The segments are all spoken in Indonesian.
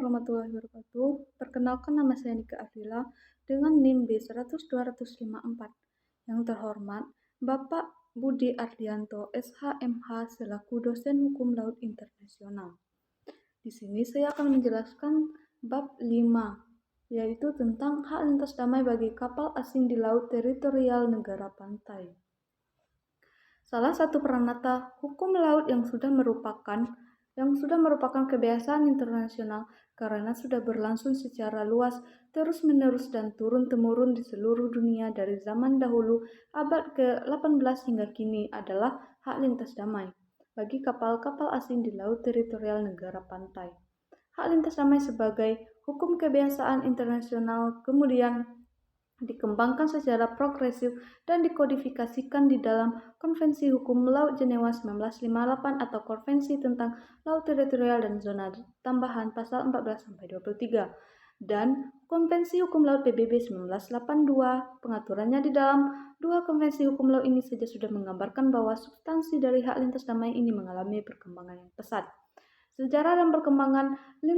warahmatullahi wabarakatuh. Perkenalkan, nama saya Nika Afrila dengan NIM B100-254. Yang terhormat, Bapak Budi Ardianto, SHMH selaku dosen hukum laut internasional. Di sini saya akan menjelaskan bab 5, yaitu tentang hak lintas damai bagi kapal asing di laut teritorial negara pantai. Salah satu peranata hukum laut yang sudah merupakan kebiasaan internasional karena sudah berlangsung secara luas, terus-menerus dan turun-temurun di seluruh dunia dari zaman dahulu abad ke-18 hingga kini adalah hak lintas damai bagi kapal-kapal asing di laut teritorial negara pantai. Hak lintas damai sebagai hukum kebiasaan internasional kemudian dikembangkan secara progresif dan dikodifikasikan di dalam Konvensi Hukum Laut Jenewa 1958 atau Konvensi tentang Laut Teritorial dan Zona Tambahan pasal 14-23 dan Konvensi Hukum Laut PBB 1982. Pengaturannya di dalam dua konvensi hukum laut ini saja sudah menggambarkan bahwa substansi dari hak lintas damai ini mengalami perkembangan yang pesat. Sejarah dan perkembangan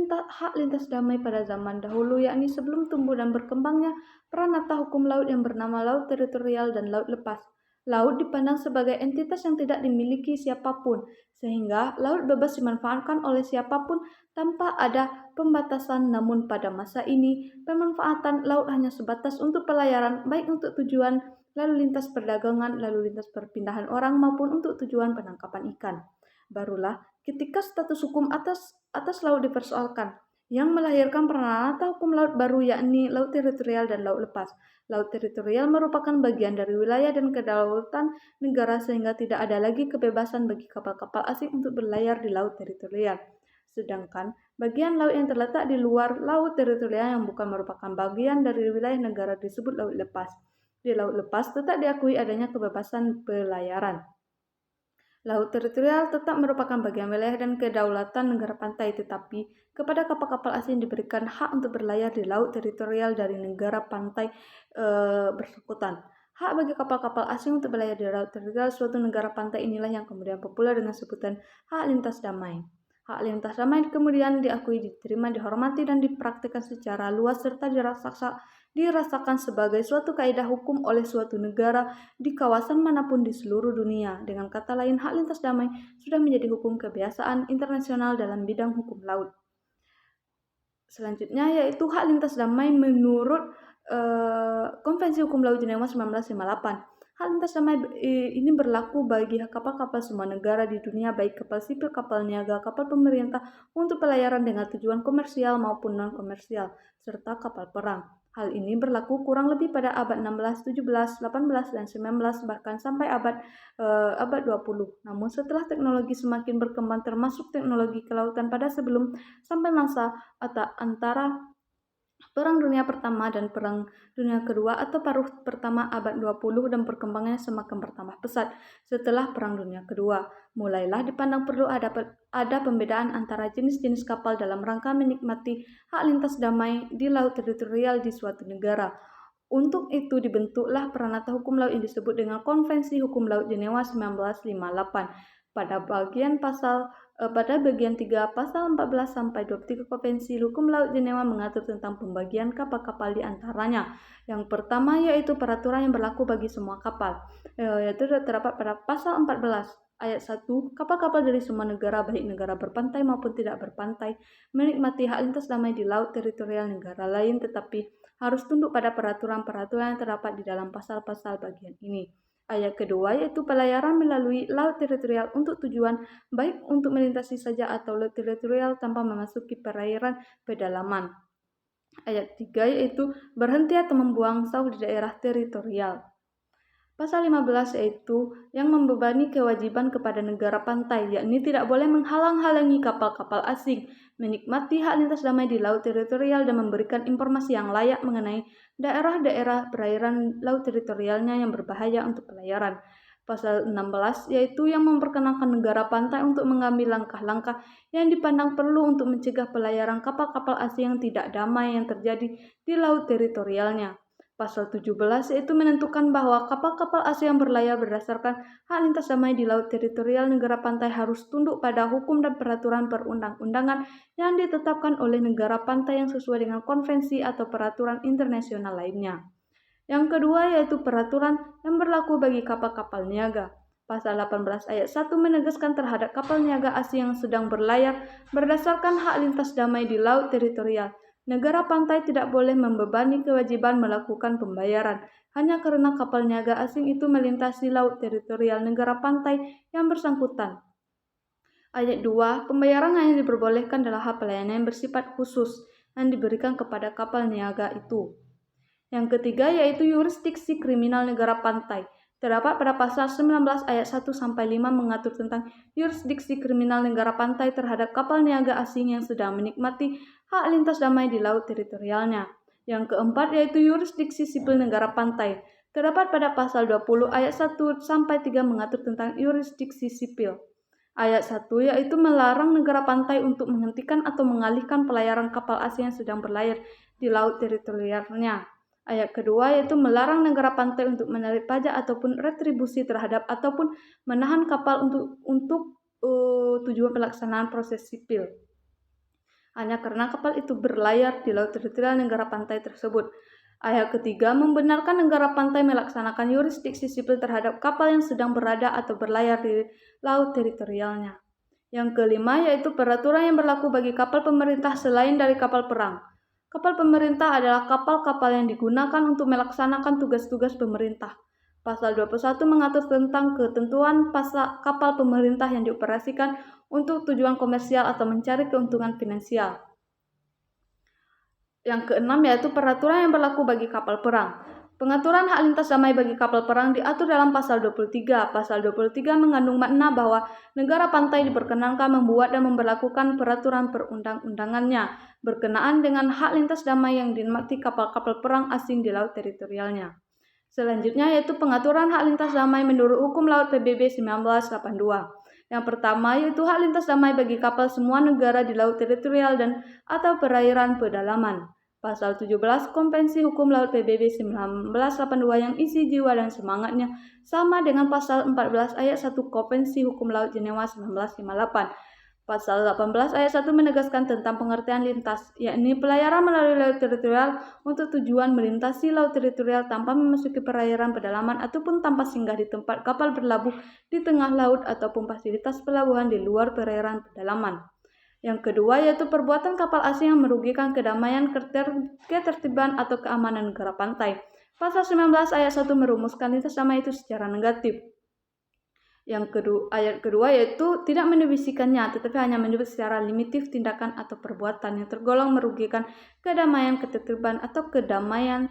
hak lintas damai pada zaman dahulu, yakni sebelum tumbuh dan berkembangnya peranata hukum laut yang bernama laut teritorial dan laut lepas. Laut dipandang sebagai entitas yang tidak dimiliki siapapun, sehingga laut bebas dimanfaatkan oleh siapapun tanpa ada pembatasan. Namun pada masa ini, pemanfaatan laut hanya sebatas untuk pelayaran, baik untuk tujuan lalu lintas perdagangan, lalu lintas perpindahan orang, maupun untuk tujuan penangkapan ikan. Barulah ketika status hukum atas laut dipersoalkan, yang melahirkan peranata hukum laut baru, yakni laut teritorial dan laut lepas. Laut teritorial merupakan bagian dari wilayah dan kedaulatan negara sehingga tidak ada lagi kebebasan bagi kapal-kapal asing untuk berlayar di laut teritorial. Sedangkan bagian laut yang terletak di luar laut teritorial yang bukan merupakan bagian dari wilayah negara disebut laut lepas. Di laut lepas tetap diakui adanya kebebasan pelayaran. Laut teritorial tetap merupakan bagian wilayah dan kedaulatan negara pantai, tetapi kepada kapal-kapal asing diberikan hak untuk berlayar di laut teritorial dari negara pantai bersangkutan. Hak bagi kapal-kapal asing untuk berlayar di laut teritorial suatu negara pantai inilah yang kemudian populer dengan sebutan hak lintas damai. Hak lintas damai kemudian diakui, diterima, dihormati, dan dipraktikkan secara luas serta dirasakan sebagai suatu kaidah hukum oleh suatu negara di kawasan manapun di seluruh dunia. Dengan kata lain, hak lintas damai sudah menjadi hukum kebiasaan internasional dalam bidang hukum laut. Selanjutnya yaitu hak lintas damai menurut Konvensi Hukum Laut Jenewa 1958. Hak lintas damai ini berlaku bagi kapal-kapal semua negara di dunia, baik kapal sipil, kapal niaga, kapal pemerintah untuk pelayaran dengan tujuan komersial maupun non-komersial, serta kapal perang. Hal ini berlaku kurang lebih pada abad 16, 17, 18, dan 19, bahkan sampai abad 20. Namun setelah teknologi semakin berkembang, termasuk teknologi kelautan pada sebelum sampai masa antara Perang Dunia Pertama dan Perang Dunia Kedua atau paruh pertama abad 20 dan perkembangannya semakin bertambah pesat setelah Perang Dunia Kedua. Mulailah dipandang perlu ada pembedaan antara jenis-jenis kapal dalam rangka menikmati hak lintas damai di laut teritorial di suatu negara. Untuk itu dibentuklah peranata hukum laut yang disebut dengan Konvensi Hukum Laut Jenewa 1958. Pada bagian 3 pasal 14 sampai 23 Konvensi Hukum Laut Jenewa mengatur tentang pembagian kapal-kapal di antaranya. Yang pertama yaitu peraturan yang berlaku bagi semua kapal, yaitu terdapat pada pasal 14 ayat 1, kapal-kapal dari semua negara, baik negara berpantai maupun tidak berpantai, menikmati hak lintas damai di laut teritorial negara lain, tetapi harus tunduk pada peraturan-peraturan yang terdapat di dalam pasal-pasal bagian ini. Ayat kedua yaitu pelayaran melalui laut teritorial untuk tujuan baik untuk melintasi saja atau laut teritorial tanpa memasuki perairan pedalaman. Ayat 3 yaitu berhenti atau membuang saw di daerah teritorial. Pasal 15 yaitu yang membebani kewajiban kepada negara pantai, yakni tidak boleh menghalang-halangi kapal-kapal asing menikmati hak lintas damai di laut teritorial dan memberikan informasi yang layak mengenai daerah-daerah perairan laut teritorialnya yang berbahaya untuk pelayaran. Pasal 16 yaitu yang memperkenalkan negara pantai untuk mengambil langkah-langkah yang dipandang perlu untuk mencegah pelayaran kapal-kapal asing yang tidak damai yang terjadi di laut teritorialnya. Pasal 17 yaitu menentukan bahwa kapal-kapal asing yang berlayar berdasarkan hak lintas damai di laut teritorial negara pantai harus tunduk pada hukum dan peraturan perundang-undangan yang ditetapkan oleh negara pantai yang sesuai dengan konvensi atau peraturan internasional lainnya. Yang kedua yaitu peraturan yang berlaku bagi kapal-kapal niaga. Pasal 18 ayat 1 menegaskan terhadap kapal niaga asing yang sedang berlayar berdasarkan hak lintas damai di laut teritorial. Negara pantai tidak boleh membebani kewajiban melakukan pembayaran hanya karena kapal niaga asing itu melintasi laut teritorial negara pantai yang bersangkutan. Ayat 2, pembayaran hanya diperbolehkan dalam hal pelayanan yang bersifat khusus yang diberikan kepada kapal niaga itu. Yang ketiga yaitu yurisdiksi kriminal negara pantai. Terdapat pada pasal 19 ayat 1-5 mengatur tentang yurisdiksi kriminal negara pantai terhadap kapal niaga asing yang sedang menikmati hak lintas damai di laut teritorialnya. Yang keempat yaitu yurisdiksi sipil negara pantai. Terdapat pada pasal 20 ayat 1-3 mengatur tentang yurisdiksi sipil. Ayat 1 yaitu melarang negara pantai untuk menghentikan atau mengalihkan pelayaran kapal asing yang sedang berlayar di laut teritorialnya. Ayat kedua yaitu melarang negara pantai untuk menarik pajak ataupun retribusi terhadap ataupun menahan kapal untuk tujuan pelaksanaan proses sipil. Hanya karena kapal itu berlayar di laut teritorial negara pantai tersebut. Ayat ketiga membenarkan negara pantai melaksanakan yurisdiksi sipil terhadap kapal yang sedang berada atau berlayar di laut teritorialnya. Yang kelima yaitu peraturan yang berlaku bagi kapal pemerintah selain dari kapal perang. Kapal pemerintah adalah kapal-kapal yang digunakan untuk melaksanakan tugas-tugas pemerintah. Pasal 21 mengatur tentang ketentuan kapal pemerintah yang dioperasikan untuk tujuan komersial atau mencari keuntungan finansial. Yang keenam yaitu peraturan yang berlaku bagi kapal perang. Pengaturan hak lintas damai bagi kapal perang diatur dalam pasal 23. Pasal 23 mengandung makna bahwa negara pantai diperkenankan membuat dan memberlakukan peraturan perundang-undangannya berkenaan dengan hak lintas damai yang dinikmati kapal-kapal perang asing di laut teritorialnya. Selanjutnya yaitu pengaturan hak lintas damai menurut Hukum Laut PBB 1982. Yang pertama yaitu hak lintas damai bagi kapal semua negara di laut teritorial dan atau perairan pedalaman. Pasal 17 Konvensi Hukum Laut PBB 1982 yang isi jiwa dan semangatnya sama dengan pasal 14 ayat 1 Konvensi Hukum Laut Jenewa 1958. Pasal 18 ayat 1 menegaskan tentang pengertian lintas, yakni pelayaran melalui laut teritorial untuk tujuan melintasi laut teritorial tanpa memasuki perairan pedalaman ataupun tanpa singgah di tempat kapal berlabuh di tengah laut ataupun fasilitas pelabuhan di luar perairan pedalaman. Yang kedua yaitu perbuatan kapal asing yang merugikan kedamaian, ketertiban atau keamanan negara pantai. Pasal 19 ayat 1 merumuskan lintas damai itu secara negatif. Ayat kedua yaitu tidak menyebutkannya tetapi hanya menyebut secara limitif tindakan atau perbuatan yang tergolong merugikan kedamaian, ketertiban atau keamanan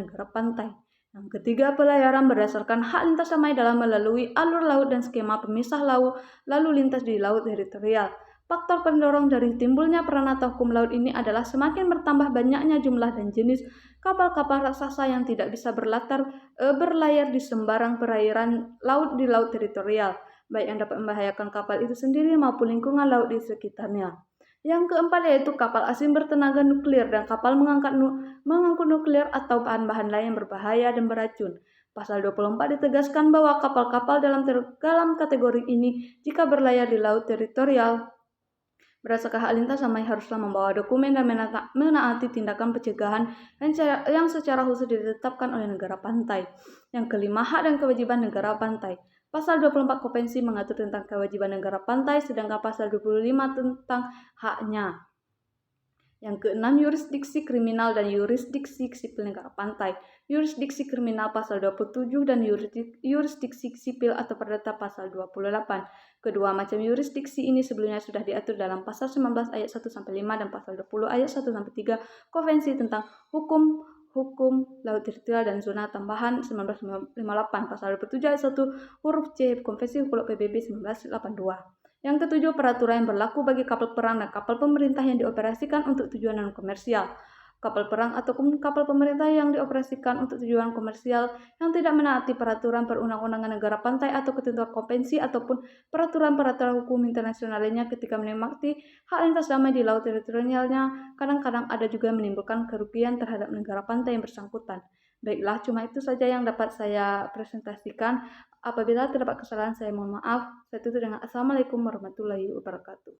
negara pantai. Yang ketiga, pelayaran berdasarkan hak lintas damai dalam melalui alur laut dan skema pemisah lalu lintas di laut teritorial. Faktor pendorong dari timbulnya peranata hukum laut ini adalah semakin bertambah banyaknya jumlah dan jenis kapal-kapal raksasa yang tidak bisa berlayar di sembarang perairan laut di laut teritorial, baik yang dapat membahayakan kapal itu sendiri maupun lingkungan laut di sekitarnya. Yang keempat yaitu kapal asing bertenaga nuklir dan kapal mengangkut nuklir atau bahan-bahan lain yang berbahaya dan beracun. Pasal 24 ditegaskan bahwa kapal-kapal dalam kategori ini jika berlayar di laut teritorial berdasarkan hak lintas damai haruslah membawa dokumen dan menaati tindakan pencegahan yang secara khusus ditetapkan oleh negara pantai. Yang kelima, hak dan kewajiban negara pantai. Pasal 24 Konvensi mengatur tentang kewajiban negara pantai, sedangkan pasal 25 tentang haknya. Yang keenam, yurisdiksi kriminal dan yurisdiksi sipil negara pantai. Yurisdiksi kriminal pasal 27 dan yurisdiksi sipil atau perdata pasal 28. Kedua macam yurisdiksi ini sebelumnya sudah diatur dalam pasal 19 ayat 1-5 dan pasal 20 ayat 1-3 Konvensi tentang hukum laut teritorial dan zona tambahan 1958, pasal 27 ayat 1 huruf C Konvensi Hukum Laut PBB 1982. Yang ketujuh, peraturan yang berlaku bagi kapal perang dan kapal pemerintah yang dioperasikan untuk tujuan non komersial. kapal perang ataupun kapal pemerintah yang dioperasikan untuk tujuan komersial yang tidak menaati peraturan perundang-undangan negara pantai atau ketentuan konvensi ataupun peraturan-peraturan hukum internasional lainnya ketika menikmati hak lintas damai di laut teritorialnya, kadang-kadang ada juga menimbulkan kerugian terhadap negara pantai yang bersangkutan. Baiklah, cuma itu saja yang dapat saya presentasikan. Apabila terdapat kesalahan, saya mohon maaf. Saya tutup dengan Assalamualaikum warahmatullahi wabarakatuh.